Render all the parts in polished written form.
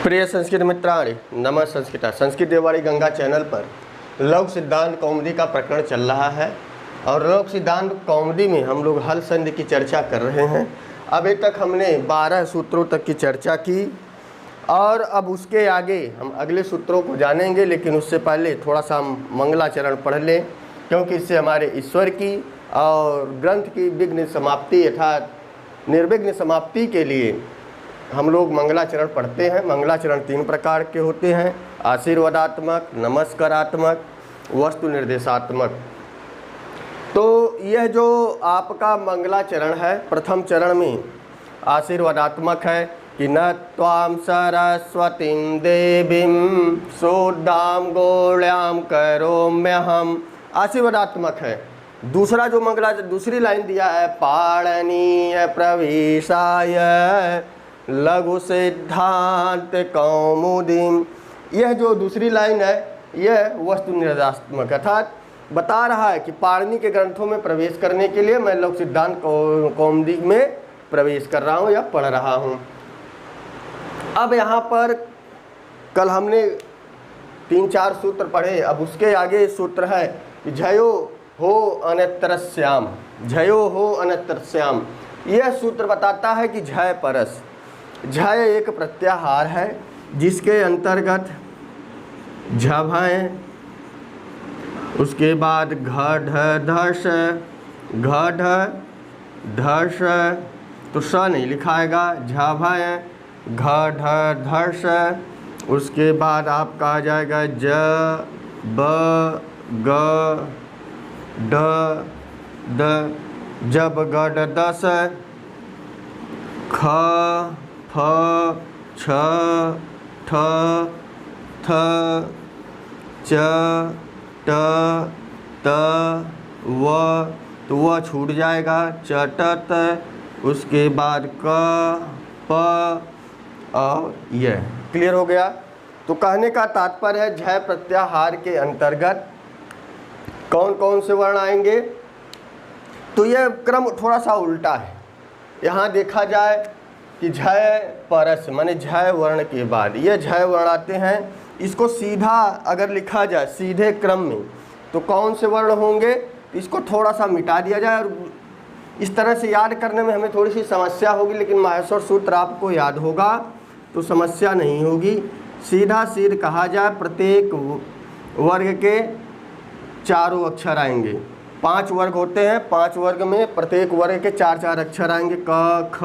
प्रिय संस्कृत मित्राणि नमः संस्कृता। संस्कृत देववाणी गंगा चैनल पर लौक सिद्धांत कौमुदी का प्रकरण चल रहा है और लौक सिद्धांत कौमुदी में हम लोग हल संधि की चर्चा कर रहे हैं। अभी तक हमने 12 सूत्रों तक की चर्चा की और अब उसके आगे हम अगले सूत्रों को जानेंगे, लेकिन उससे पहले थोड़ा सा हम मंगलाचरण पढ़ लें, क्योंकि इससे हमारे ईश्वर की और ग्रंथ की विघ्न समाप्ति अर्थात निर्विघ्न समाप्ति के लिए हम लोग मंगलाचरण पढ़ते हैं। मंगलाचरण 3 प्रकार के होते हैं: आशीर्वादात्मक, नमस्कारात्मक, वस्तु निर्देशात्मक। तो यह जो आपका मंगलाचरण है, प्रथम चरण में आशीर्वादात्मक है कि न त्वां सरस्वतीं देवीं शुद्धां गौण्यां करोम्यहम्, आशीर्वादात्मक है। दूसरा जो दूसरी लाइन दिया है, पाणनीय प्रवेशाय लघु सिद्धांत कौमुदीम, यह जो दूसरी लाइन है यह वस्तु निर्देशात्मक अर्थात बता रहा है कि पाणिनि के ग्रंथों में प्रवेश करने के लिए मैं लघु सिद्धांत कौमुदी में प्रवेश कर रहा हूँ या पढ़ रहा हूँ। अब यहाँ पर कल हमने 3-4 सूत्र पढ़े, अब उसके आगे सूत्र है कि झयो हो अन्यत्रस्याम, झयो हो अन्यत्रस्याम। यह सूत्र बताता है कि झय परस, झय एक प्रत्याहार है जिसके अंतर्गत झभ है, उसके बाद घ ढ धस, घ ढ धस तो स नहीं लिखाएगा, झभ है, घ ढ धस, उसके बाद आपका आ जाएगा ज ब ग ड द, जब ग ड दस, ख फ छ ठ थ च ट त व, तो वह छूट जाएगा, चटत, उसके बाद क प और यह। क्लियर हो गया। तो कहने का तात्पर्य है झय प्रत्याहार के अंतर्गत कौन कौन से वर्ण आएंगे। तो यह क्रम थोड़ा सा उल्टा है। यहाँ देखा जाए कि झय परस माने झय वर्ण के बाद ये झय वर्ण आते हैं। इसको सीधा अगर लिखा जाए सीधे क्रम में तो कौन से वर्ण होंगे, इसको थोड़ा सा मिटा दिया जाए और इस तरह से याद करने में हमें थोड़ी सी समस्या होगी, लेकिन माहेश्वर सूत्र आपको याद होगा तो समस्या नहीं होगी। सीधा सीध कहा जाए प्रत्येक वर्ग के 4 अक्षर आएंगे। 5 वर्ग होते हैं, 5 वर्ग में प्रत्येक वर्ग के 4 अक्षर आएंगे। क ख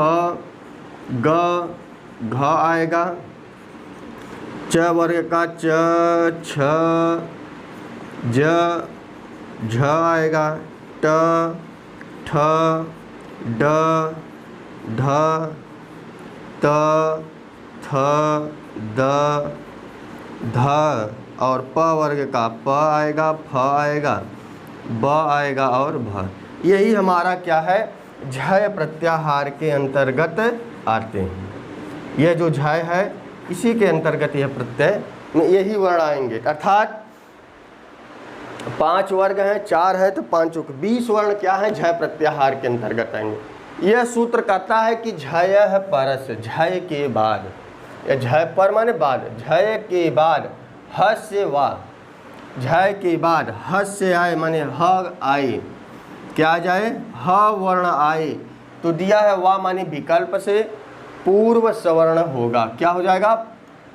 ग घ आएगा, च वर्ग का च छ ज झ आएगा, ट ठ ड ढ त थ द ध और प वर्ग का प आएगा, फ आएगा, ब आएगा और भ। यही हमारा क्या है, झय प्रत्याहार के अंतर्गत आते हैं। यह जो झय है इसी के अंतर्गत यह प्रत्यय में यही वर्ण आएंगे। अर्थात 5 वर्ग हैं, 4 है तो 5 20 वर्ण क्या है, झय प्रत्याहार के अंतर्गत आएंगे। यह सूत्र कहता है कि झय परस, झय के बाद, या झय पर माने बाद, झय के बाद ह से वा, झय के बाद ह से आए माने ह आए, क्या आ जाए, ह वर्ण आए तो दिया है वा माने विकल्प से पूर्व सवर्ण होगा। क्या हो जाएगा,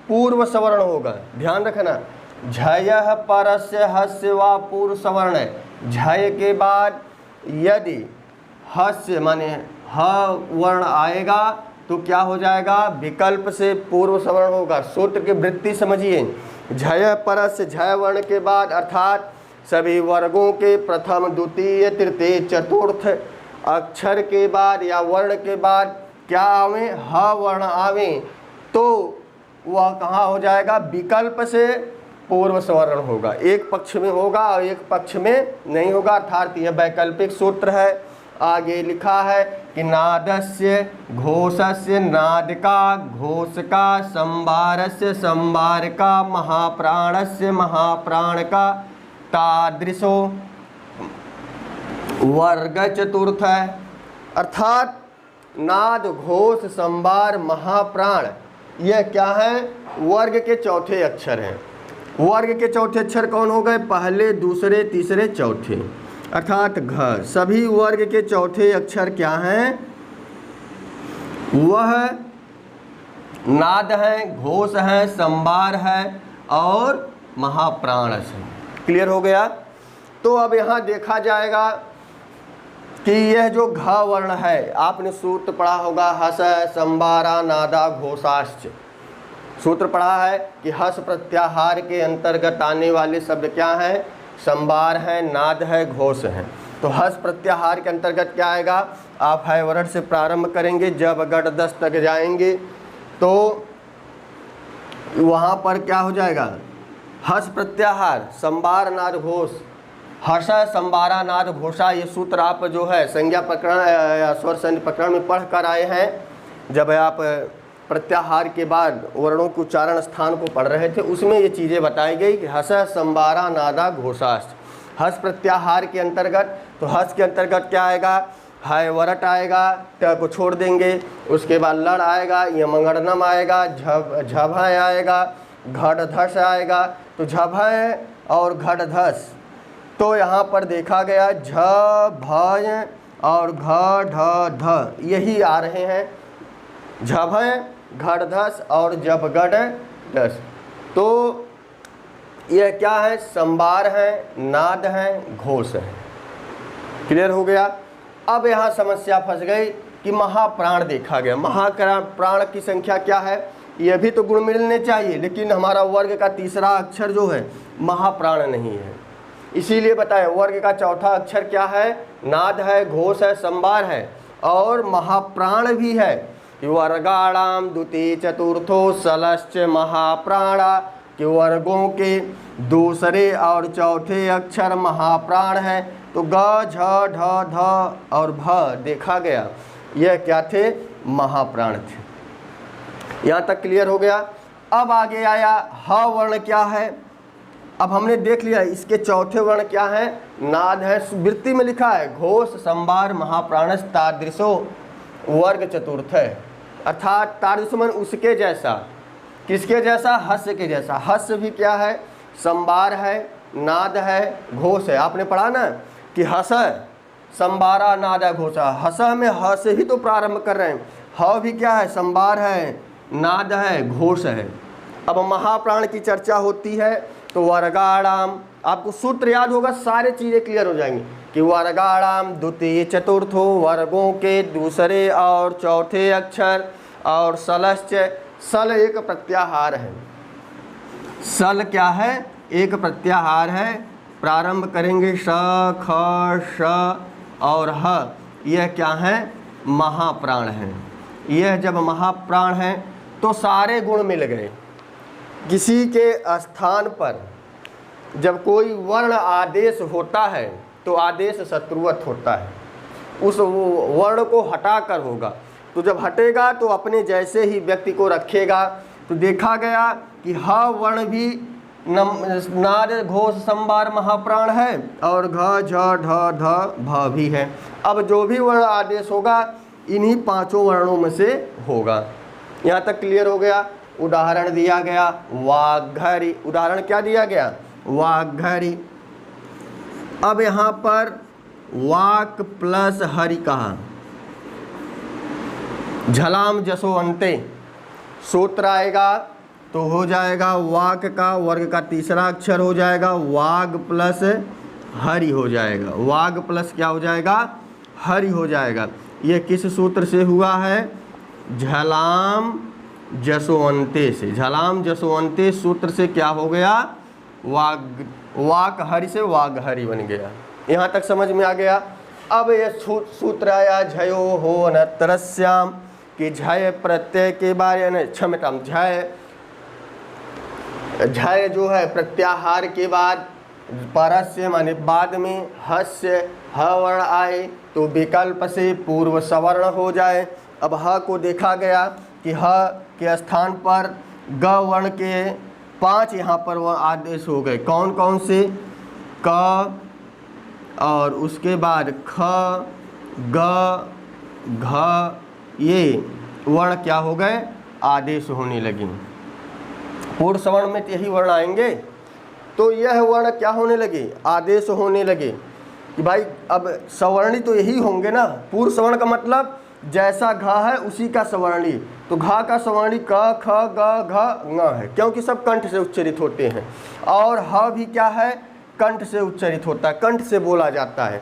पूर्व सवर्ण होगा। ध्यान रखना, झय परस्य हस्य वा पूर्व सवर्ण है। झय के बाद यदि हस्य माने ह वर्ण आएगा तो क्या हो जाएगा, विकल्प से पूर्व सवर्ण होगा। सूत्र की वृत्ति समझिए, झय परस्य झय वर्ण के बाद अर्थात सभी वर्गों के प्रथम द्वितीय तृतीय चतुर्थ अक्षर के बाद या वर्ण के बाद क्या आवे, ह वर्ण आवे तो वह कहाँ हो जाएगा, विकल्प से पूर्व सवर्ण होगा। एक पक्ष में होगा और एक पक्ष में नहीं होगा, अर्थात यह वैकल्पिक सूत्र है। आगे लिखा है कि नादस्य घोषस्य नाद का, घोष का, संभारस्य संभार का, महाप्राणस्य महाप्राण का, तादृशो वर्ग चतुर्थ है। अर्थात नाद घोष संभार महाप्राण यह क्या है, वर्ग के चौथे अक्षर हैं। वर्ग के चौथे अक्षर कौन हो गए? पहले, दूसरे, तीसरे, चौथे, अर्थात घ। सभी वर्ग के चौथे अक्षर क्या हैं? वह नाद है, घोष है, संबार है और महाप्राणस है। क्लियर हो गया? तो अब यहाँ देखा जाएगा कि यह जो घ वर्ण है, आपने सूत्र पढ़ा होगा, हस संबारा नादा घोषाश्च। सूत्र पढ़ा है कि हस प्रत्याहार के अंतर्गत आने वाले शब्द क्या हैं? संबार है, नाद है, घोष है। तो हस प्रत्याहार के अंतर्गत क्या आएगा? आप है वर्ण से प्रारंभ करेंगे, जब गढ़ 10 तक जाएंगे तो वहाँ पर क्या हो जाएगा? हस प्रत्याहार, संबार, नाद, घोष। हर्ष, संबारा, नाद, घोषा, ये सूत्र आप जो है संज्ञा प्रकरण या स्वर संधि प्रकरण में पढ़ कर आए हैं। जब आप प्रत्याहार के बाद वर्णों के उच्चारण स्थान को पढ़ रहे थे, उसमें ये चीज़ें बताई गई कि हस, संबारा, नादा, घोषाश्च। हस प्रत्याहार के अंतर्गत, तो हस के अंतर्गत क्या आएगा? हाय वरट आएगा, ट को छोड़ देंगे, उसके बाद लड़ आएगा, यमंगड़नम आएगा, झभय आएगा, घटधस आएगा। तो झभय और घटधस तो यहाँ पर देखा गया झ, भय और घ, ढ, ध यही आ रहे हैं। झभय, घटधस और जबगढ़ दस। तो यह क्या है? संबार है, नाद है, घोष है। क्लियर हो गया? अब यहाँ समस्या फंस गई कि महाप्राण देखा गया। महाप्राण की संख्या क्या है? यह भी तो गुण मिलने चाहिए, लेकिन हमारा वर्ग का तीसरा अक्षर जो है महाप्राण नहीं है। इसीलिए बताएं, वर्ग का चौथा अक्षर क्या है? नाद है, घोष है, संबार है और महाप्राण भी है। कि वर्गाणाम द्वितीय चतुर्थो सलश्च महाप्राणा, कि वर्गों के दूसरे और चौथे अक्षर महाप्राण है। तो ग, झ, ढ, ध और भ देखा गया, यह क्या थे? महाप्राण थे। यहाँ तक क्लियर हो गया? अब आगे आया ह वर्ण क्या है? अब हमने देख लिया इसके चौथे वर्ण क्या है? नाद है। वृत्ति में लिखा है घोष, संबार, महाप्राणस, तादृशो वर्ग चतुर्थ है, अर्थात तादृश मन उसके जैसा। किसके जैसा? हस्य के जैसा। हस्य भी क्या है? संबार है, नाद है, घोष है। आपने पढ़ा ना कि हस, संबारा, नादा, घोषा। हस में ह से ही तो प्रारंभ कर रहे हैं। ह भी क्या है? संबार है, नाद है, घोष है। अब महाप्राण की चर्चा होती है तो वर्गाणाम, आपको सूत्र याद होगा, सारे चीज़ें क्लियर हो जाएंगी कि वर्गाणाम द्वितीय चतुर्थो, वर्गों के दूसरे और चौथे अक्षर, और सलश्च, सल एक प्रत्याहार है। सल क्या है? एक प्रत्याहार है। प्रारंभ करेंगे श, ख, श और ह, यह क्या है? महाप्राण है। यह जब महाप्राण है तो सारे गुण मिल गए। किसी के स्थान पर जब कोई वर्ण आदेश होता है तो आदेश शत्रुवत होता है, उस वर्ण को हटाकर होगा। तो जब हटेगा तो अपने जैसे ही व्यक्ति को रखेगा। तो देखा गया कि ह वर्ण भी नाद, घोष, संबार, महाप्राण है और घ, झ, ढ, ध, भ भी है। अब जो भी वर्ण आदेश होगा इन्हीं पांचों वर्णों में से होगा। यहाँ तक क्लियर हो गया? उदाहरण दिया गया वाघरी। उदाहरण क्या दिया गया? वाघरी। अब यहाँ पर वाक प्लस हरि कहा, झलाम जसो अंते सूत्र आएगा तो हो जाएगा वाक का वर्ग का तीसरा अक्षर हो जाएगा वाग प्लस हरि हो जाएगा। वाग प्लस क्या हो जाएगा? हरि हो जाएगा। यह किस सूत्र से हुआ है? झलाम जसोवंते से। झलाम जसोवंते सूत्र से क्या हो गया? वाक हरि से वाग हरि बन गया। यहाँ तक समझ में आ गया? अब यह सूत्र आया झयो हो नत्रस्याम, कि झय प्रत्यय के बारे, क्षमताम, झय जो है प्रत्याहार के बाद परस्य माने बाद में हस्य ह वर्ण आए तो विकल्प से पूर्व सवर्ण हो जाए। अब ह को देखा गया कि ह के स्थान पर ग वर्ण के 5 यहाँ पर वह आदेश हो गए। कौन कौन से? क और उसके बाद ख, ग, घ, ये वर्ण क्या हो गए? आदेश होने लगे। पूर्ण सवर्ण में यही वर्ण आएंगे। तो यह वर्ण क्या होने लगे, आदेश होने लगे कि भाई अब सवर्णी तो यही होंगे ना। पूर्ण सवर्ण का मतलब जैसा घ है उसी का सवर्णी, तो घ का सवर्णी क ख ग घ ङ है, क्योंकि सब कंठ से उच्चरित होते हैं। और ह भी क्या है, कंठ से उच्चरित होता है, कंठ से बोला जाता है।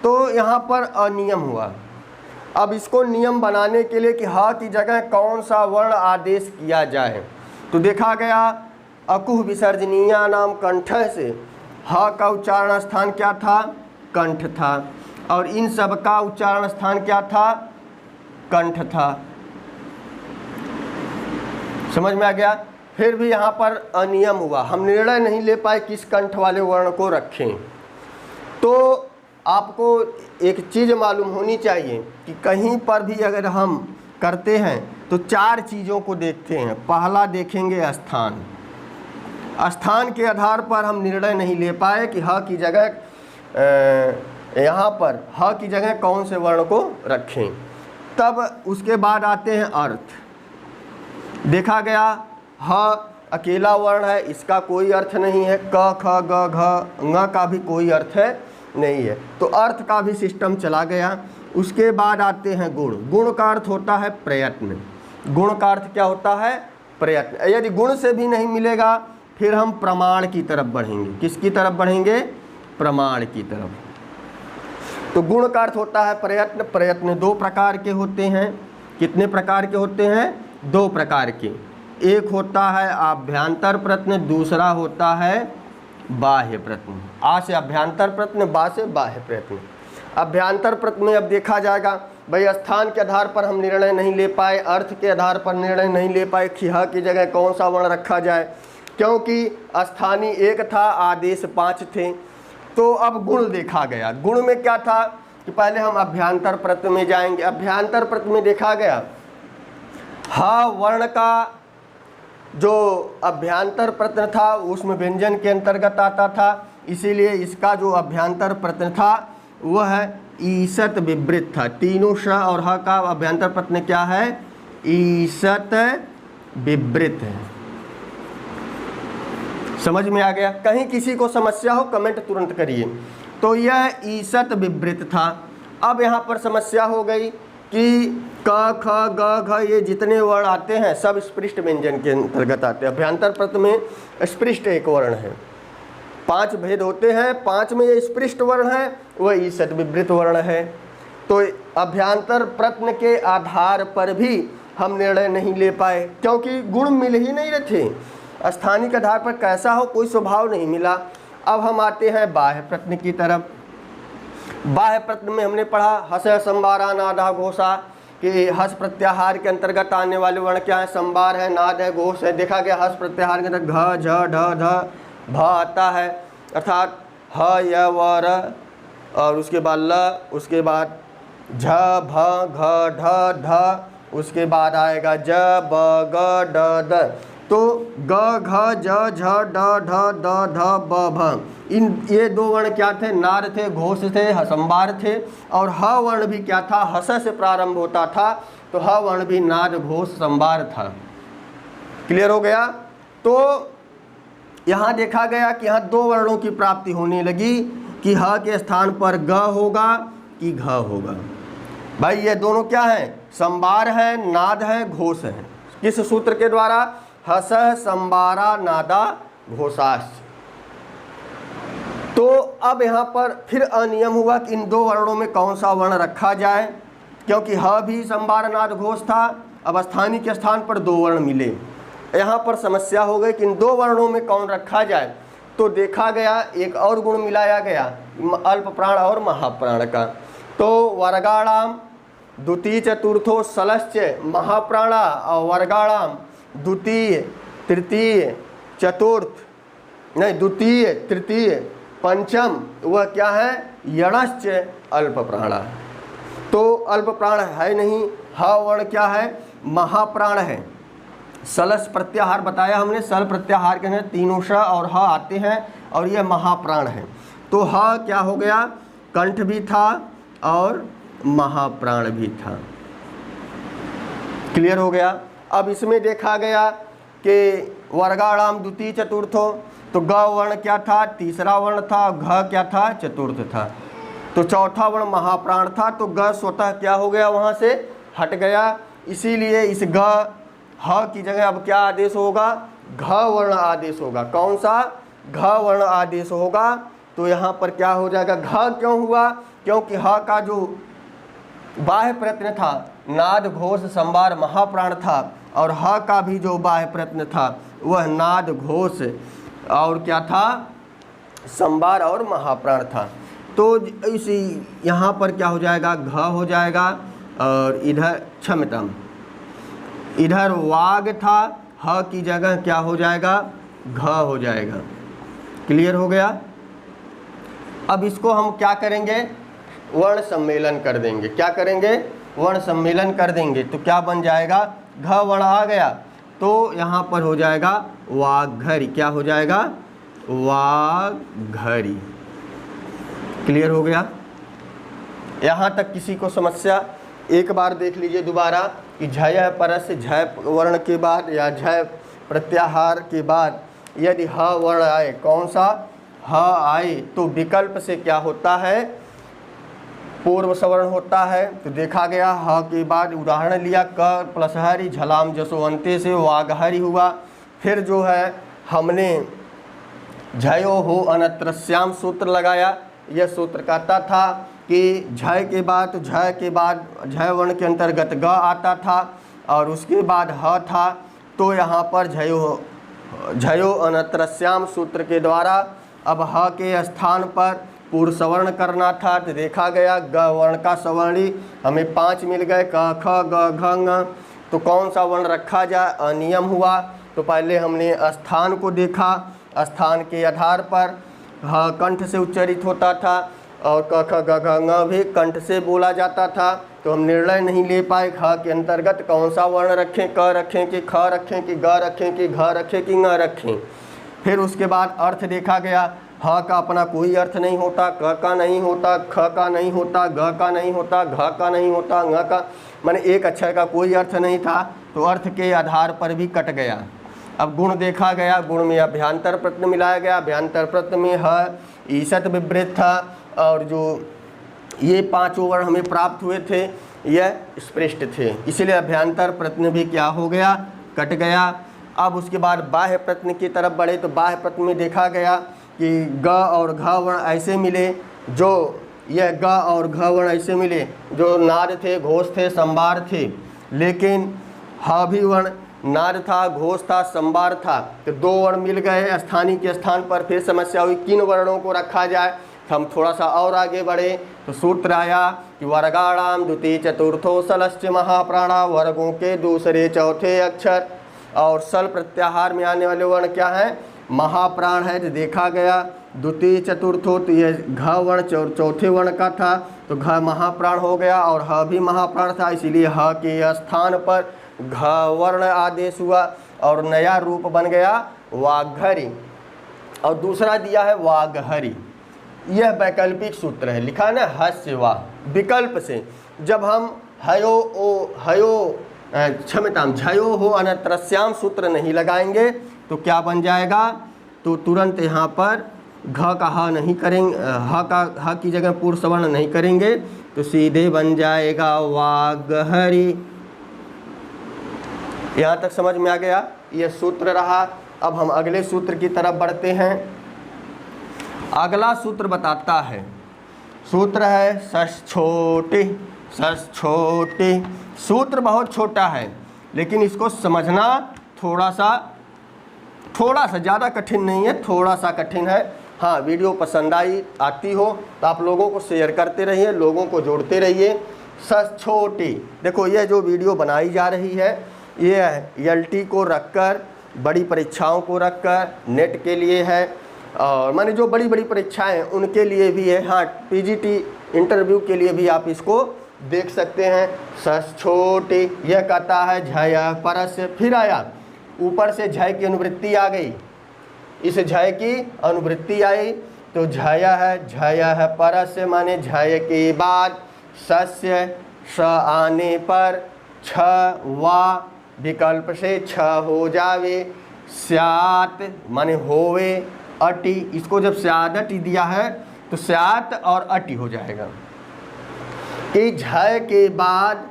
तो यहाँ पर अनियम हुआ। अब इसको नियम बनाने के लिए कि ह की जगह कौन सा वर्ण आदेश किया जाए, तो देखा गया अकुह विसर्जनीया नाम कंठ से ह का उच्चारण स्थान क्या था, कंठ था, और इन सब का उच्चारण स्थान क्या था, कंठ था। समझ में आ गया। फिर भी यहाँ पर अनियम हुआ, हम निर्णय नहीं ले पाए किस कंठ वाले वर्ण को रखें। तो आपको एक चीज़ मालूम होनी चाहिए कि कहीं पर भी अगर हम करते हैं तो 4 चीज़ों को देखते हैं। पहला देखेंगे स्थान, स्थान के आधार पर हम निर्णय नहीं ले पाए कि ह की जगह यहाँ पर ह की जगह कौन से वर्ण को रखें। तब उसके बाद आते हैं अर्थ। देखा गया ह अकेला वर्ण है, इसका कोई अर्थ नहीं है, क ख ग घ ङ का भी कोई अर्थ नहीं है, तो अर्थ का भी सिस्टम चला गया। उसके बाद आते हैं गुण। गुण का अर्थ होता है प्रयत्न। गुण का अर्थ क्या होता है, प्रयत्न। यदि गुण से भी नहीं मिलेगा फिर हम प्रमाण की तरफ बढ़ेंगे। किसकी तरफ बढ़ेंगे, प्रमाण की तरफ। तो गुण का अर्थ होता है प्रयत्न। प्रयत्न 2 प्रकार के होते हैं। कितने प्रकार के होते हैं, 2 प्रकार के। एक होता है आभ्यंतर प्रयत्न, दूसरा होता है बाह्य प्रयत्न। आ से अभ्यंतर प्रयत्न, बा से बाह्य प्रयत्न। अभ्यंतर प्रयत्न में अब देखा जाएगा भाई स्थान के आधार पर हम निर्णय नहीं ले पाए, अर्थ के आधार पर निर्णय नहीं ले पाए कि ह की जगह कौन सा वर्ण रखा जाए, क्योंकि स्थानीय 1 था, आदेश 5 थे। तो अब गुण देखा गया। गुण में क्या था कि पहले हम अभ्यंतर प्रयत्न में जाएंगे। अभ्यंतर प्रयत्न में देखा गया ह वर्ण का जो अभ्यंतर प्रयत्न था उसमें व्यंजन के अंतर्गत आता था, इसीलिए इसका जो अभ्यंतर प्रयत्न था वह ईसत विवृत था। तीनों श और ह का अभ्यंतर प्रयत्न क्या है, ईसत विवृत है। समझ में आ गया। कहीं किसी को समस्या हो कमेंट तुरंत करिए। तो यह ईसत विवृत था। अब यहाँ पर समस्या हो गई कि क ख ग घ ये जितने वर्ण आते हैं सब स्पृष्ट व्यंजन के अंतर्गत आते हैं। अभ्यंतर प्रयत्न में स्पृष्ट एक वर्ण है, 5 भेद होते हैं, 5 में ये स्पृष्ट वर्ण है, वह ईसत विवृत वर्ण है। तो अभ्यंतर प्रयत्न के आधार पर भी हम निर्णय नहीं ले पाए, क्योंकि गुण मिल ही नहीं रहे थे। स्थानीय के आधार पर कैसा हो कोई स्वभाव नहीं मिला। अब हम आते हैं बाह्य प्रयत्न की तरफ। बाह्य प्रयत्न में हमने पढ़ा हस संबारा नादा घोषा कि हस प्रत्याहार के अंतर्गत आने वाले वर्ण क्या है, संबार है, नाद है, घोष है। देखा गया हस प्रत्याहार के अंतर्गत घ झ ढ ध भ आता है, अर्थात ह य व र, और उसके बाद ल, उसके बाद झ भ घ ढ ध, उसके बाद आएगा ज ब ग ड द। तो ग घ ज झ ड ढ द ध ब भ, इन ये 2 वर्ण क्या थे, नाद थे, घोष थे, हसंबार थे। और ह वर्ण भी क्या था, हस से प्रारंभ होता था, तो ह वर्ण भी नाद घोष संबार था। क्लियर हो गया। तो यहाँ देखा गया कि यहाँ 2 वर्णों की प्राप्ति होने लगी कि ह के स्थान पर ग होगा कि घ होगा। भाई ये दोनों क्या है, संबार है, नाद है, घोष है। किस सूत्र के द्वारा, हस संबारा नादा घोषाश्च। तो अब यहाँ पर फिर अनियम हुआ कि इन 2 वर्णों में कौन सा वर्ण रखा जाए, क्योंकि ह भी संबार नाद घोष था। अब स्थानीय के स्थान पर 2 वर्ण मिले। यहाँ पर समस्या हो गई कि इन 2 वर्णों में कौन रखा जाए। तो देखा गया एक और गुण मिलाया गया अल्प प्राण और महाप्राण का। तो वर्गाणाम द्वितीय चतुर्थो सलश्च महाप्राणा और वर्गाणाम द्वितीय तृतीय चतुर्थ, नहीं द्वितीय तृतीय पंचम, वह क्या है, यणश्च अल्प प्राण। तो अल्प प्राण है नहीं, ह वर्ण क्या है, महाप्राण है। सलस प्रत्याहार बताया हमने, सल प्रत्याहार के अंदर 3 श और ह आते हैं और यह महाप्राण है। तो ह क्या हो गया, कंठ भी था और महाप्राण भी था। क्लियर हो गया। अब इसमें देखा गया कि वर्गाणाम द्वितीय चतुर्थो, तो ग वर्ण क्या था, तीसरा वर्ण था, घ क्या था, चतुर्थ था, तो चौथा वर्ण महाप्राण था, तो ग स्वतः क्या हो गया, वहाँ से हट गया। इसीलिए इस ग ह की जगह अब क्या आदेश होगा, घ वर्ण आदेश होगा। कौन सा, घ वर्ण आदेश होगा। तो यहाँ पर क्या हो जाएगा, घ क्यों हुआ, क्योंकि ह का जो बाह्य प्रयत्न था नाद घोष संवार महाप्राण था, और ह का भी जो बाह्य प्रयत्न था वह नाद घोष और क्या था, संवार और महाप्राण था। तो इसी यहाँ पर क्या हो जाएगा, घ हो जाएगा, और इधर क्षमतम, इधर वाग था, ह की जगह क्या हो जाएगा, घ हो जाएगा। क्लियर हो गया। अब इसको हम क्या करेंगे, वर्ण सम्मेलन कर देंगे। क्या करेंगे, वर्ण सम्मेलन कर देंगे। तो क्या बन जाएगा, घ वर्ण आ गया, तो यहाँ पर हो जाएगा वाघरी। क्या हो जाएगा, वाघरी। क्लियर हो गया। यहाँ तक किसी को समस्या, एक बार देख लीजिए दोबारा कि झय परस्य, झय वर्ण के बाद या झय प्रत्याहार के बाद यदि ह वर्ण आए, कौन सा, ह आए, तो विकल्प से क्या होता है, पूर्व सवर्ण होता है। तो देखा गया ह के बाद उदाहरण लिया, क प्लस हरि झलाम जसो अंते से वाघहरि हुआ। फिर जो है हमने झयो हो अनत्रस्याम सूत्र लगाया। यह सूत्र कहता था कि झय के बाद, तो झय के बाद झय वर्ण के अंतर्गत ग आता था और उसके बाद ह था। तो यहाँ पर झयो अनत्रस्याम सूत्र के द्वारा अब ह के स्थान पर पूर्व सवर्ण करना था। तो देखा गया ग वर्ण का सवर्णी हमें 5 मिल गए, क ख ग घ ङ। तो कौन सा वर्ण रखा जाए, अनियम हुआ। तो पहले हमने स्थान को देखा, स्थान के आधार पर ह कंठ से उच्चारित होता था और क ख ग घ ङ भी कंठ से बोला जाता था। तो हम निर्णय नहीं ले पाए ख के अंतर्गत कौन सा वर्ण रखें, क रखें कि ख रखें कि ग रखें कि घ रखें कि ङ रखें। फिर उसके बाद अर्थ देखा गया, ह का अपना कोई अर्थ नहीं होता, क का नहीं होता, ख का नहीं होता, ग का नहीं होता, घ का नहीं होता, ङ का, माने एक अक्षर का कोई अर्थ नहीं था। तो अर्थ के आधार पर भी कट गया। अब गुण देखा गया, गुण में अभ्यंतर प्रत्यय मिलाया गया। अभ्यंतर प्रत्यय में ह ईसत विवृत था, और जो ये 5 वर्ण हमें प्राप्त हुए थे यह स्पृष्ट थे, इसलिए अभ्यंतर प्रत्यय भी क्या हो गया, कट गया। अब उसके बाद बाह्य प्रत्यय की तरफ बढ़े। तो बाह्य प्रत्यय में देखा गया कि ग और घ वर्ण ऐसे मिले, जो यह ग और घ वर्ण ऐसे मिले जो नाद थे, घोष थे, संवार थे। लेकिन ह भी वर्ण नाद था, घोष था, संवार था। तो 2 वर्ण मिल गए स्थानीय के स्थान पर। फिर समस्या हुई किन वर्णों को रखा जाए। तो हम थोड़ा सा और आगे बढ़े तो सूत्र आया कि वर्गाणाम द्वितीय चतुर्थो सलश्च महाप्राणा, वर्गों के दूसरे चौथे अक्षर और सल प्रत्याहार में आने वाले वर्ण क्या है, महाप्राण है। तो देखा गया द्वितीय चतुर्थो, तो यह घ वर्ण चौथे वर्ण का था, तो घ महाप्राण हो गया और ह भी महाप्राण था, इसीलिए ह के स्थान पर घ वर्ण आदेश हुआ और नया रूप बन गया वाघरी। और दूसरा दिया है वाघहरि। यह वैकल्पिक सूत्र है, लिखा है ना हस्य वा, विकल्प से। जब हम क्षमताम झयो हो अनत्रस्याम सूत्र नहीं लगाएंगे तो क्या बन जाएगा, तो तुरंत यहाँ पर घ का ह नहीं करेंगे, ह की जगह पूर्व सवर्ण नहीं करेंगे, तो सीधे बन जाएगा वाघहरि। यहाँ तक समझ में आ गया, यह सूत्र रहा। अब हम अगले सूत्र की तरफ बढ़ते हैं। अगला सूत्र बताता है, सूत्र है षष्ठोटि। षष्ठोटि सूत्र बहुत छोटा है, लेकिन इसको समझना थोड़ा सा ज़्यादा कठिन नहीं है, थोड़ा सा कठिन है। हाँ, वीडियो पसंद आती हो तो आप लोगों को शेयर करते रहिए, लोगों को जोड़ते रहिए। षष्ठोटि, देखो यह जो वीडियो बनाई जा रही है ये एलटी को रखकर, बड़ी परीक्षाओं को रखकर, नेट के लिए है, और माने जो बड़ी बड़ी परीक्षाएं उनके लिए भी है। हाँ, पीजीटी इंटरव्यू के लिए भी आप इसको देख सकते हैं। षष्ठोटि यह कहता है झय परस्य, फिर आया ऊपर से झय की अनुवृत्ति आ गई, इस झय की अनुवृत्ति आई तो झय है परस्य, माने झय के बाद सस्य स आने पर छ वा विकल्प से छ हो जावे। स्यात माने होवे अटी, इसको जब स्याद अटी दिया है तो स्यात और अटी हो जाएगा। कि झय के बाद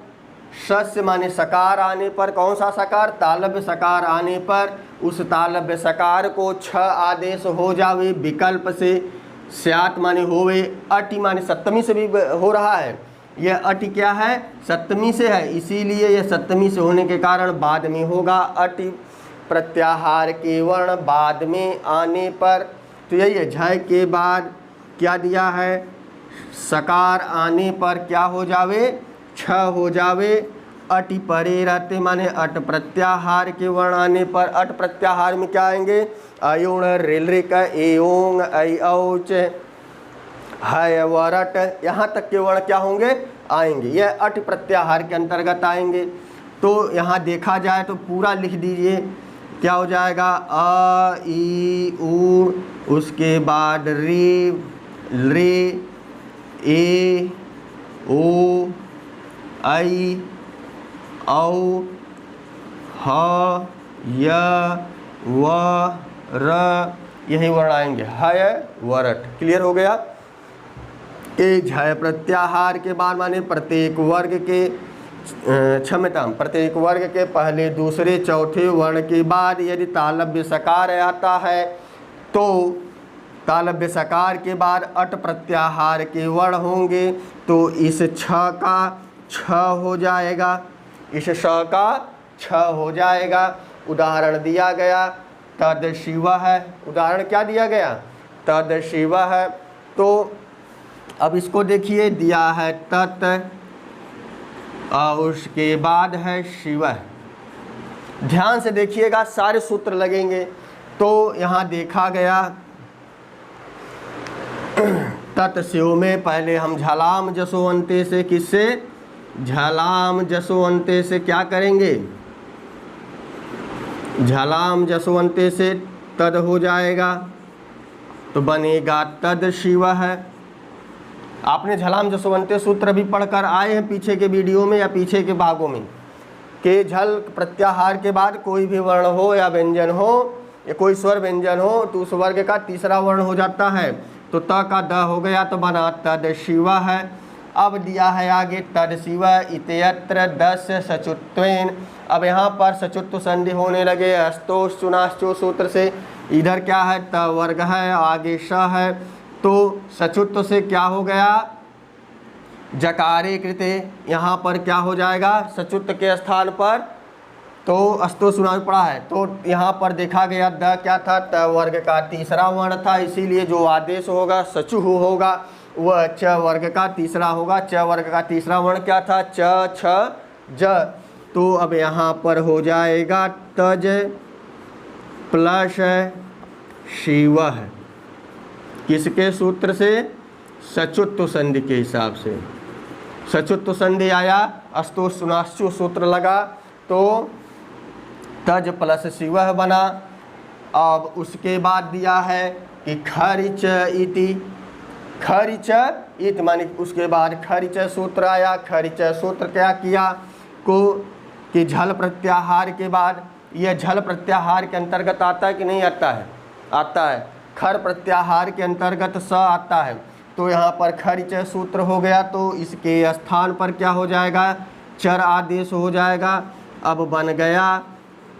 सस्य माने सकार आने पर, कौन सा सकार? तालव्य सकार आने पर उस तालव्य सकार को छ आदेश हो जावे विकल्प से। स्यात माने होवे, अटी माने सप्तमी से भी हो रहा है, यह अटी क्या है? सप्तमी से है, इसीलिए यह सप्तमी से होने के कारण बाद में होगा। अटी प्रत्याहार के वर्ण बाद में आने पर, तो यही है, झय के बाद क्या दिया है? सकार आने पर क्या हो जावे? छ हो जावे। अटि परे रहते माने अट प्रत्याहार के वर्ण आने पर, अट प्रत्याहार में क्या आएंगे? अयुण रिलृक एओंग ऐ औच है वरट, यहाँ तक के वर्ण क्या होंगे? आएंगे, यह अट प्रत्याहार के अंतर्गत आएंगे। तो यहाँ देखा जाए तो पूरा लिख दीजिए, क्या हो जाएगा? अ ई उ, उसके बाद रे रे ए ओ ऐ औ ह य व र, यही वर्ण आएंगे, हय वरट। क्लियर हो गया? कि झय प्रत्याहार के बाद माने प्रत्येक वर्ग के क्षम्यताम प्रत्येक वर्ग के पहले दूसरे चौथे वर्ण के बाद यदि तालव्य सकार आता है तो तालव्य सकार के बाद अट प्रत्याहार के वर्ण होंगे, तो इस छ का छ हो जाएगा, इस श का छ हो जाएगा। उदाहरण दिया गया तद शिव है, उदाहरण क्या दिया गया? तद शिव है। तो अब इसको देखिए, दिया है तत् और उसके बाद है शिव। ध्यान से देखिएगा, सारे सूत्र लगेंगे। तो यहाँ देखा गया तत् शिव में पहले हम झलाम जसो अंते से, किससे? झलाम जसो अंते से क्या करेंगे? झलाम जसो अंते से तद हो जाएगा, तो बनेगा तद शिव है। आपने झलाम जसवंते सूत्र भी पढ़कर आए हैं पीछे के वीडियो में या पीछे के भागों में, कि झल प्रत्याहार के बाद कोई भी वर्ण हो या व्यंजन हो या कोई स्वर व्यंजन हो तो उस वर्ग का तीसरा वर्ण हो जाता है। तो त का द हो गया तो बना तद शिव है। अब दिया है आगे तद शिव इत्यत्र दस्य सचुत्वेन। अब यहाँ पर सचुत्व संधि होने लगे अस्तोष चुनाश्चो सूत्र से। इधर क्या है? त वर्ग है, आगे श है, तो सचुत्व से क्या हो गया? जकारे कृते। यहाँ पर क्या हो जाएगा? सचुत्व के स्थान पर तो अस्तो सुना पड़ा है, तो यहाँ पर देखा गया द क्या था? त वर्ग का तीसरा वर्ण था, इसीलिए जो आदेश होगा सचु होगा, वह च वर्ग का तीसरा होगा। च वर्ग का तीसरा वर्ण क्या था? च छ ज। तो अब यहाँ पर हो जाएगा तज प्लस शिव। किसके सूत्र से? सचुत्व संधि के हिसाब से। सचुत्व संधि आया, अस्तो सुनाश्चु सूत्र लगा, तो तज प्लस शिव बना। अब उसके बाद दिया है कि खरिच इति। खरिच इत माने उसके बाद खरिच सूत्र आया। खरिच सूत्र क्या किया को कि झल प्रत्याहार के बाद, यह झल प्रत्याहार के अंतर्गत आता है कि नहीं आता है? आता है। खर प्रत्याहार के अंतर्गत स आता है, तो यहाँ पर खरिच सूत्र हो गया, तो इसके स्थान पर क्या हो जाएगा? चर आदेश हो जाएगा। अब बन गया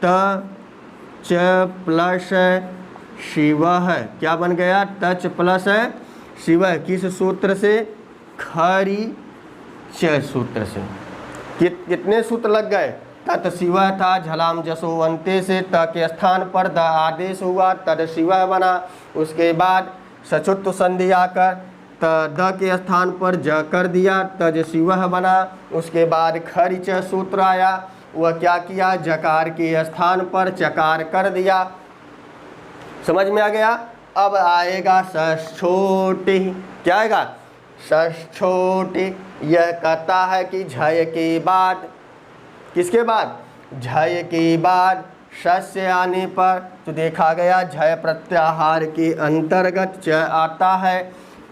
त च प्लस शिव है। क्या बन गया? तच प्लस शिव। किस सूत्र से? खरी च सूत्र से। कितने सूत्र लग गए? तत् शिव था, झलाम जसो अंते से त के स्थान पर द आदेश हुआ, तद शिव बना। उसके बाद सचुत्व संधि आकर त द के स्थान पर ज कर दिया, तज शिव बना। उसके बाद खरिच सूत्र आया, वह क्या किया? जकार के स्थान पर चकार कर दिया। समझ में आ गया? अब आएगा षष्ठोटि। क्या आएगा? षष्ठोटि। यह कहता है कि झय के बाद, किसके बाद? झय के बाद शस्य आने पर, तो देखा गया झय प्रत्याहार के अंतर्गत च आता है,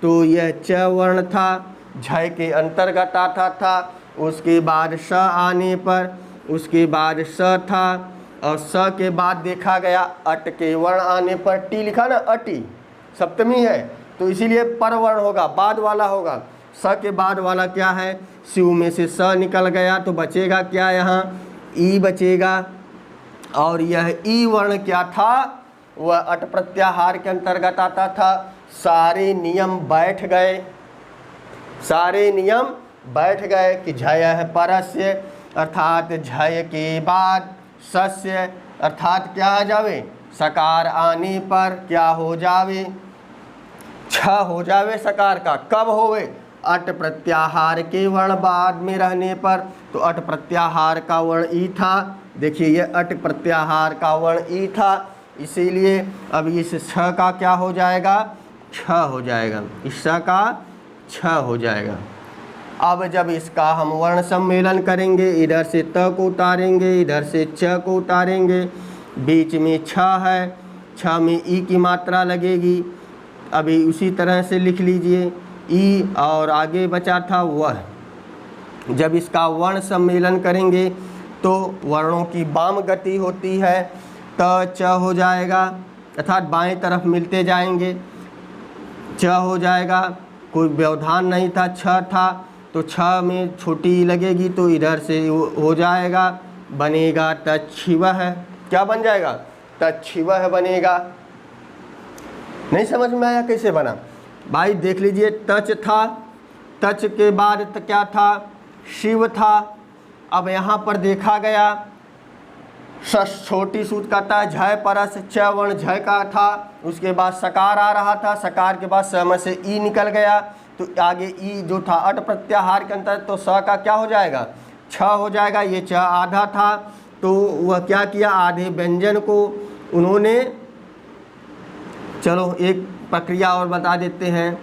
तो यह च वर्ण था, झय के अंतर्गत आता था। उसके बाद स आने पर, उसके बाद स था, और स के बाद देखा गया अट के वर्ण आने पर टी लिखा ना, अटी सप्तमी है तो इसीलिए पर वर्ण होगा, बाद वाला होगा। स के बाद वाला क्या है, शिव में से स निकल गया तो बचेगा क्या, यहाँ ई बचेगा। और यह ई वर्ण क्या था, वह अट प्रत्याहार के अंतर्गत आता था। सारे नियम बैठ गए, सारे नियम बैठ गए कि झय है परस्य, अर्थात झय के बाद सस्य अर्थात क्या आ जावे, सकार आने पर क्या हो जावे, छ हो जावे सकार का। कब होवे, अट प्रत्याहार के वर्ण बाद में रहने पर। तो अट प्रत्याहार का वर्ण ई था, देखिए ये अट प्रत्याहार का वर्ण ई था, इसीलिए अब इस छ का क्या हो जाएगा, छ हो जाएगा, इस छ का छ हो जाएगा। अब जब इसका हम वर्ण सम्मेलन करेंगे, इधर से त को उतारेंगे, इधर से च को उतारेंगे, बीच में छ है, छ में ई की मात्रा लगेगी। अभी उसी तरह से लिख लीजिए ई, और आगे बचा था वह। जब इसका वर्ण सम्मेलन करेंगे तो वर्णों की वाम गति होती है, त च हो जाएगा, अर्थात बाएं तरफ मिलते जाएंगे, च हो जाएगा, कोई व्यवधान नहीं था, छ था तो छ में छोटी ई लगेगी तो इधर से हो जाएगा, बनेगा तच्छिवः। क्या बन जाएगा, तच्छिवः बनेगा। नहीं समझ में आया कैसे बना भाई, देख लीजिए तच था, तच के बाद क्या था, शिव था। अब यहाँ पर देखा गया छोटी सूत का था, झय परस च वर्ण झय का था, उसके बाद सकार आ रहा था, सकार के बाद स में से ई निकल गया तो आगे ई जो था अट प्रत्याहार के अंतर, तो स का क्या हो जाएगा, छ हो जाएगा। ये च आधा था तो वह क्या किया, आधे व्यंजन को उन्होंने, चलो एक प्रक्रिया और बता देते हैं।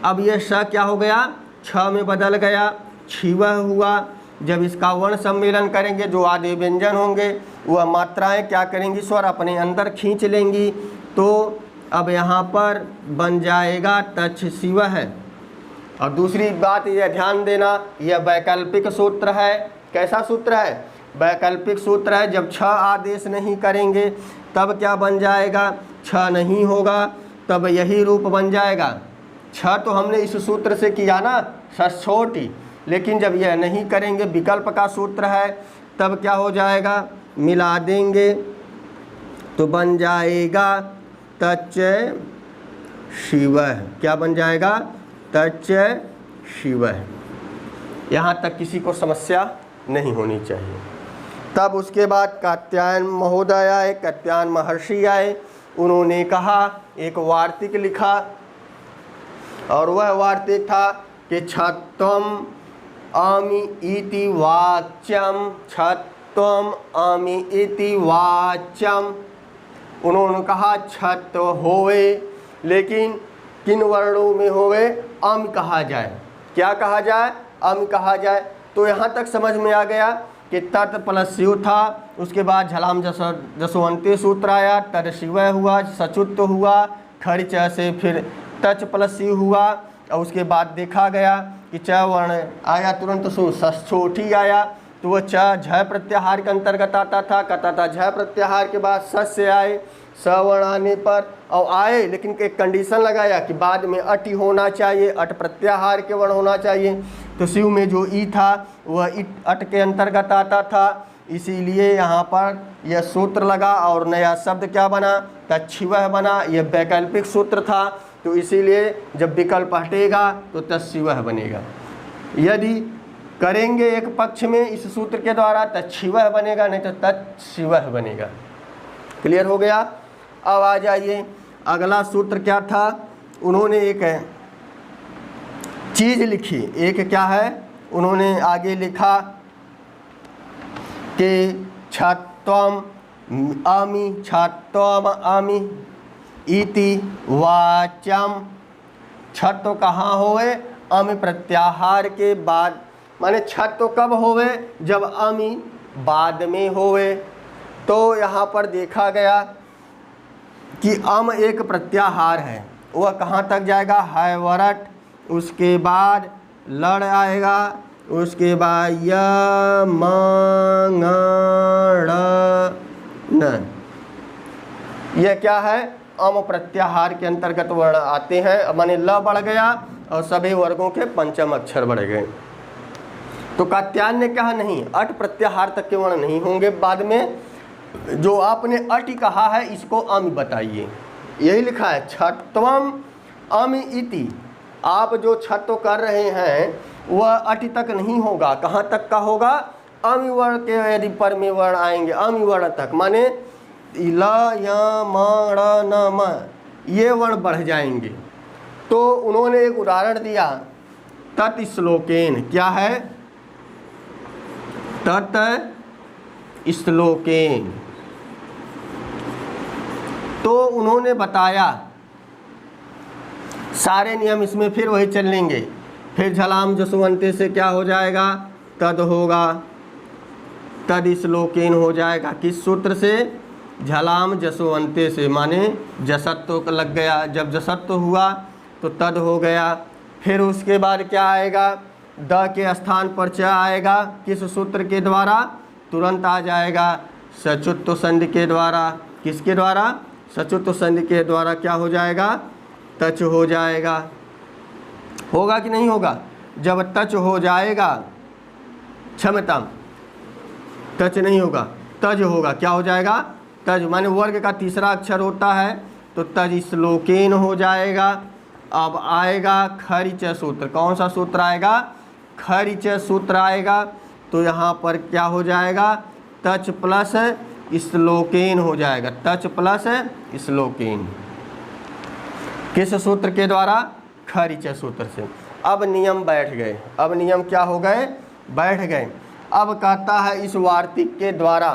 अब ये स क्या हो गया, छ में बदल गया, छिवह हुआ। जब इसका वर्ण सम्मेलन करेंगे जो आधे व्यंजन होंगे वह मात्राएं क्या करेंगी, स्वर अपने अंदर खींच लेंगी। तो अब यहाँ पर बन जाएगा तच्छ शिवः। और दूसरी बात यह ध्यान देना, यह वैकल्पिक सूत्र है। कैसा सूत्र है, वैकल्पिक सूत्र है। जब छ आदेश नहीं करेंगे तब क्या बन जाएगा, छ नहीं होगा तब यही रूप बन जाएगा। छ तो हमने इस सूत्र से किया ना, छोटी, लेकिन जब यह नहीं करेंगे, विकल्प का सूत्र है, तब क्या हो जाएगा, मिला देंगे तो बन जाएगा तच्च शिवः। क्या बन जाएगा, तच्च शिवः। यहाँ तक किसी को समस्या नहीं होनी चाहिए। तब उसके बाद कात्यायन महोदय आए, कात्यायन महर्षि आए, उन्होंने कहा, एक वार्तिक लिखा, और वह वार्तिक था कि छत्वम आमि इति वाच्यम, छत्वम आमि इति वाच्यम। उन्होंने कहा छत होवे, लेकिन किन वर्णों में होवे, अम कहा जाए। क्या कहा जाए, अम कहा जाए। तो यहाँ तक समझ में आ गया कि तत् प्लस शिव था, उसके बाद झलाम जसवंती सूत्र आया, तद शिवः हुआ, सचुत्व हुआ, खर्च से फिर तच प्लस शिव हुआ, और उसके बाद देखा गया कि च वर्ण आया तुरंत षष्ठोठी आया, तो वह च झ प्रत्याहार के अंतर्गत आता था। कहता था झ प्रत्याहार के बाद सस्य आए, स वर्ण आने पर और आए, लेकिन एक कंडीशन लगाया कि बाद में अट होना चाहिए, अट प्रत्याहार के वर्ण होना चाहिए। तो शिव में जो ई था वह अट के अंतर्गत आता था, इसीलिए यहाँ पर यह सूत्र लगा और नया शब्द क्या बना, तच्छिवः बना। यह वैकल्पिक सूत्र था, तो इसीलिए जब विकल्प हटेगा तो तच्छिवः बनेगा। यदि करेंगे एक पक्ष में इस सूत्र के द्वारा तच्छिवः बनेगा, नहीं तो तच्छिवः बनेगा। क्लियर हो गया। अब आ जाइए, अगला सूत्र क्या था, उन्होंने एक चीज़ लिखी, एक क्या है, उन्होंने आगे लिखा कि छत्वम आमि, छत्वम आमि इति वाच्यम। छत तो कहाँ होवे, अमि प्रत्याहार के बाद, माने छत तो कब होवे, जब अमि बाद में होवे। तो यहाँ पर देखा गया कि अम एक प्रत्याहार है, वह कहाँ तक जाएगा, है वरट, उसके बाद लड़ आएगा, उसके बाद य म ङ ड़ न। यह क्या है? अम प्रत्याहार के अंतर्गत वर्ण आते हैं, माने ल बढ़ गया और सभी वर्गों के पंचम अक्षर बढ़ गए। तो कात्यायन ने कहा नहीं, अट प्रत्याहार तक के वर्ण नहीं होंगे। बाद में जो आपने अटि कहा है इसको अमि बताइए। यही लिखा है छत्वम अमि इति। आप जो छत्व कर रहे हैं वह अटि तक नहीं होगा। कहाँ तक का होगा? अमि वर्ण के यदि पर में वर्ण आएंगे अमि वर्ण तक, माने ल य म ण न म ये वर्ण बढ़ जाएंगे। तो उन्होंने एक उदाहरण दिया तत् श्लोकेन। क्या है? तत् श्लोकेन। तो उन्होंने बताया सारे नियम इसमें फिर वही चलेंगे। फिर झलाम जसवंते से क्या हो जाएगा? तद होगा, तद श्लोकेन हो जाएगा। किस सूत्र से? झलाम जसवंते से, माने जसत्व लग गया। जब जसत्व हुआ तो तद हो गया। फिर उसके बाद क्या आएगा? द के स्थान पर च आएगा। किस सूत्र के द्वारा? तुरंत आ जाएगा सचुत्व संधि के द्वारा। किसके द्वारा? सचुत्व संधि के द्वारा क्या हो जाएगा? तच हो जाएगा। होगा कि नहीं होगा? जब तच हो जाएगा, क्षमता तच नहीं होगा, तज होगा। क्या हो जाएगा? तज, माने वर्ग का तीसरा अक्षर होता है तो तज श्लोकेन हो जाएगा। अब आएगा खरिच सूत्र। कौन सा सूत्र आएगा? खरिच सूत्र आएगा। तो यहाँ पर क्या हो जाएगा? तच प्लस श्लोकेन हो जाएगा। तच प्लस श्लोकेन। किस सूत्र के द्वारा? खरिच सूत्र से। अब नियम बैठ गए। अब नियम क्या हो गए? बैठ गए। अब कहता है इस वार्तिक के द्वारा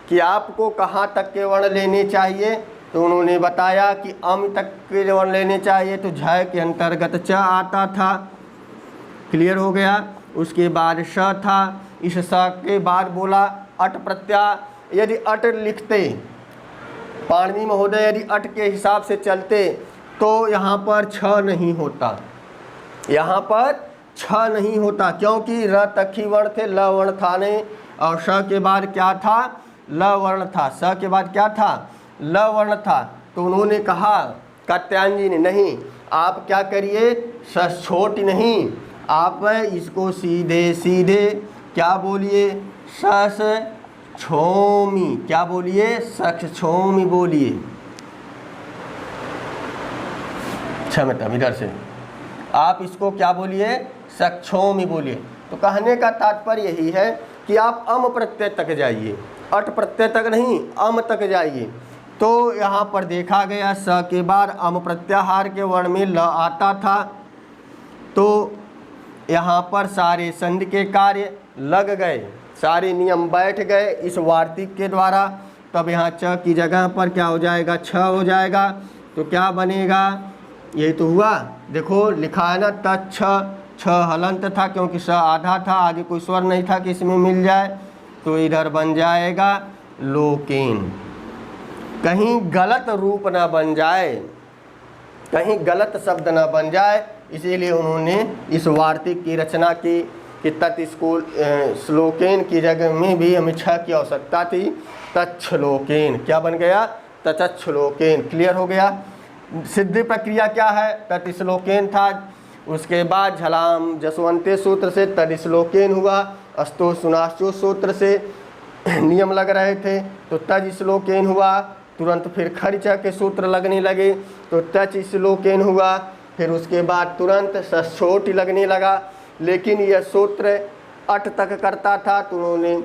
कि आपको कहाँ तक के वर्ण लेने चाहिए। तो उन्होंने बताया कि अम तक के वर्ण लेने चाहिए। तो झ के अंतर्गत च आता था। क्लियर हो गया। उसके बाद श था। इस स के बाद बोला अट प्रत्यय। यदि अट लिखते पाणिनि महोदय, यदि अट के हिसाब से चलते तो यहाँ पर छ नहीं होता। यहाँ पर छ नहीं होता क्योंकि र तक ही वर्ण थे, ल वर्ण था नहीं। और श के बाद क्या था? ल वर्ण था। स के बाद क्या था? ल वर्ण था। तो उन्होंने कहा कात्यायन जी ने, नहीं आप क्या करिए, स छोटी नहीं, आप इसको सीधे सीधे क्या बोलिए? सस छोमी। क्या बोलिए? सख छोमी बोलिए। क्षमता इधर से आप इसको क्या बोलिए? सक्षोमी बोलिए। तो कहने का तात्पर्य यही है कि आप अम प्रत्यय तक जाइए, अट प्रत्यय तक नहीं, अम तक जाइए। तो यहाँ पर देखा गया स के बाद अम प्रत्याहार के वर्ण में ल आता था। तो यहाँ पर सारे संधि के कार्य लग गए, सारे नियम बैठ गए इस वार्तिक के द्वारा। तब यहाँ च की जगह पर क्या हो जाएगा? छ हो जाएगा। तो क्या बनेगा? यही तो हुआ। देखो लिखा है ना तच्छ, छ हलंत था क्योंकि स आधा था, आगे कोई स्वर नहीं था कि इसमें मिल जाए। तो इधर बन जाएगा लोकेन। कहीं गलत रूप ना बन जाए, कहीं गलत शब्द ना बन जाए, इसीलिए उन्होंने इस वार्तिक की रचना की कि तत् श्लोकेन की जगह में भी हमें छ की आवश्यकता थी। तच्छ्लोकेन क्या बन गया? तच्छ्लोकेन। क्लियर हो गया। सिद्धि प्रक्रिया क्या है? तत् श्लोकेन था। उसके बाद झलाम जसवंते सूत्र से तद श्लोकेन हुआ। अस्तो सुनाश्चो सूत्र से नियम लग रहे थे तो तज श्लोकेन हुआ। तुरंत फिर खरिच के सूत्र लगने लगे तो तच श्लोकेन हुआ। फिर उसके बाद तुरंत सछोट लगने लगा। लेकिन यह सूत्र अट तक करता था। तो उन्होंने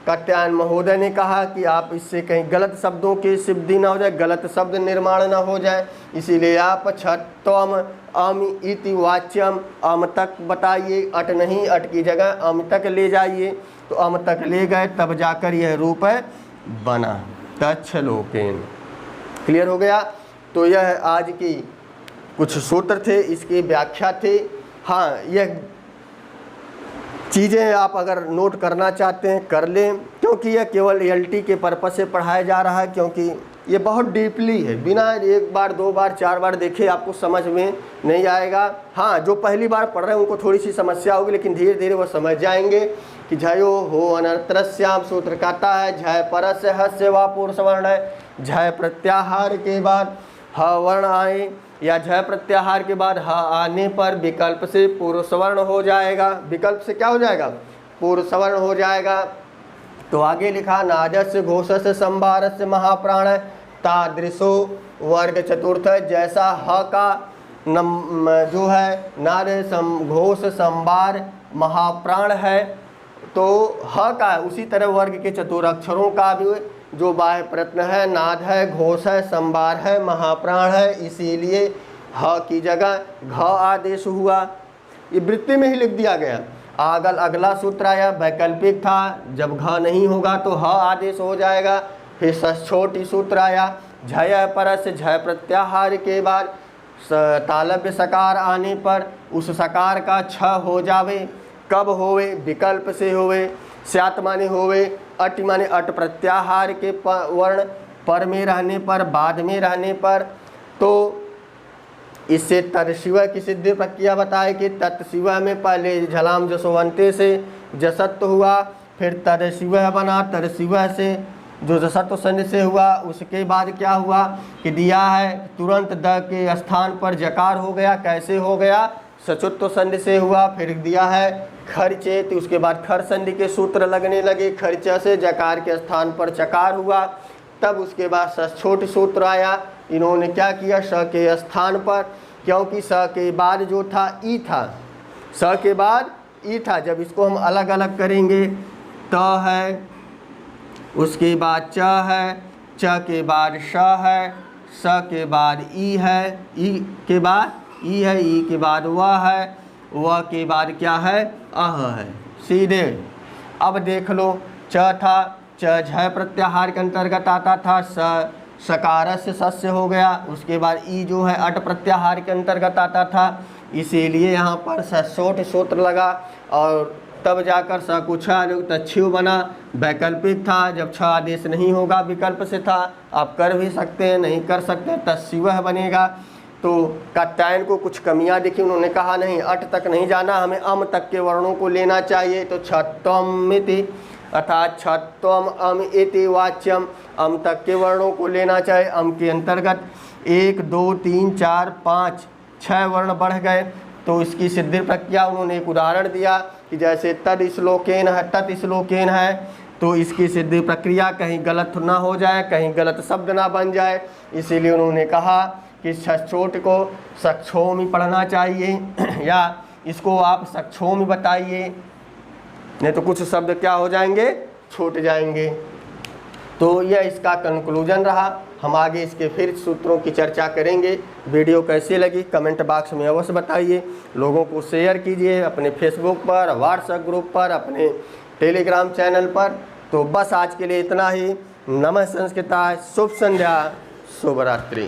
कात्यायन महोदय ने कहा कि आप इससे कहीं गलत शब्दों की सिद्धि ना हो जाए, गलत शब्द निर्माण ना हो जाए, इसीलिए आप छत्वम अम इति वाच्यम अम तक बताइए, अट नहीं, अट की जगह अम तक ले जाइए। तो अम तक ले गए तब जाकर यह रूप बना तच्छ्लोकेन। क्लियर हो गया। तो यह आज की कुछ सूत्र थे, इसकी व्याख्या थी। हाँ, यह चीज़ें आप अगर नोट करना चाहते हैं कर लें, क्योंकि यह केवल एलटी के पर्पस से पढ़ाया जा रहा है, क्योंकि ये बहुत डीपली है। बिना एक बार दो बार चार बार देखे आपको समझ में नहीं आएगा। हाँ, जो पहली बार पढ़ रहे हैं उनको थोड़ी सी समस्या होगी, लेकिन धीरे धीरे वो समझ जाएंगे। कि झयो हो अनंतरस्याम सूत्र कहता है झय परस्य हस्य व पुरुष वर्ण है, झय प्रत्याहार के बाद ह वर्ण आए या झय प्रत्याहार के बाद ह आने पर विकल्प से पुरुष वर्ण हो जाएगा। विकल्प से क्या हो जाएगा? पुरुष वर्ण हो जाएगा। तो आगे लिखा नादस्य घोषस्य संभारस्य महाप्राण तादृशो वर्ग चतुर्थ, जैसा ह का जो है नाद घोष संभार महाप्राण है तो ह का उसी तरह वर्ग के चतुरक्षरों का भी जो बाह्य प्रत्यय है, नाद है, घोष है, संभार है, महाप्राण है, इसीलिए ह की जगह घ आदेश हुआ। ये वृत्ति में ही लिख दिया गया। अगला सूत्र आया वैकल्पिक था, जब घ नहीं होगा तो ह आदेश हो जाएगा। फिर षष्ठोटी सूत्र आया झय परस्य झय प्रत्याहार के बाद तालव्य सकार आने पर उस सकार का छ हो जावे। कब होवे? विकल्प से होवे। स्यात् माने होवे, अट माने अट प्रत्याहार के वर्ण पर में रहने पर, बाद में रहने पर। तो इससे तत्शिव की सिद्धि प्रक्रिया बताए कि तत्शिव में पहले झलाम जसोवंते से जसत्व हुआ, फिर तत्शिव बना, तत्शिव से जो जसत्व संधि से हुआ, उसके बाद क्या हुआ कि दिया है तुरंत द के स्थान पर जकार हो गया। कैसे हो गया? सचुत्व संधि से हुआ। फिर दिया है खर्चेत, उसके बाद खर संधि के सूत्र लगने लगे, खर्चा से जकार के स्थान पर चकार हुआ। तब उसके बाद षष्ठोट सूत्र आया। इन्होंने क्या किया? स के स्थान पर, क्योंकि स के बाद जो था ई था, स के बाद ई था। जब इसको हम अलग अलग करेंगे त है, उसके बाद च है, च के बाद श है, स के बाद ई है, ई के बाद ई है, ई के बाद वह है, वह के बाद क्या है? अह है। सीधे अब देख लो, च था, च झय प्रत्याहार के अंतर्गत आता था, सकारस्य सस्य हो गया। उसके बाद ई जो है अट प्रत्याहार के अंतर्गत आता था, इसीलिए यहाँ पर ससोट सूत्र लगा और तब जाकर स को छ तच्छिव बना। वैकल्पिक था, जब छ आदेश नहीं होगा विकल्प से था। आप कर भी सकते हैं, नहीं कर सकते, तस्सिवह बनेगा। तो कात्यायन को कुछ कमियां दिखी, उन्होंने कहा नहीं अट तक नहीं जाना, हमें अम तक के वर्णों को लेना चाहिए। तो छत्वमिति अर्थात छत्वम अम इति वाच्यम, अम तक के वर्णों को लेना चाहिए। अम के अंतर्गत 1 2 3 4 5 6 वर्ण बढ़ गए। तो इसकी सिद्धि प्रक्रिया उन्होंने एक उदाहरण दिया कि जैसे तद श्लोकेन है, तत् श्लोकेन है, तो इसकी सिद्धि प्रक्रिया कहीं गलत ना हो जाए, कहीं गलत शब्द ना बन जाए, इसीलिए उन्होंने कहा कि षष्ठोट को सक्षोमी पढ़ना चाहिए या इसको आप सक्षोमी बताइए, नहीं तो कुछ शब्द क्या हो जाएंगे? छूट जाएंगे। तो यह इसका कंक्लूजन रहा। हम आगे इसके फिर सूत्रों की चर्चा करेंगे। वीडियो कैसी लगी कमेंट बॉक्स में अवश्य बताइए। लोगों को शेयर कीजिए अपने फेसबुक पर, व्हाट्सएप ग्रुप पर, अपने टेलीग्राम चैनल पर। तो बस आज के लिए इतना ही। नमः संस्कृताय, शुभ संध्या, शुभ रात्रि।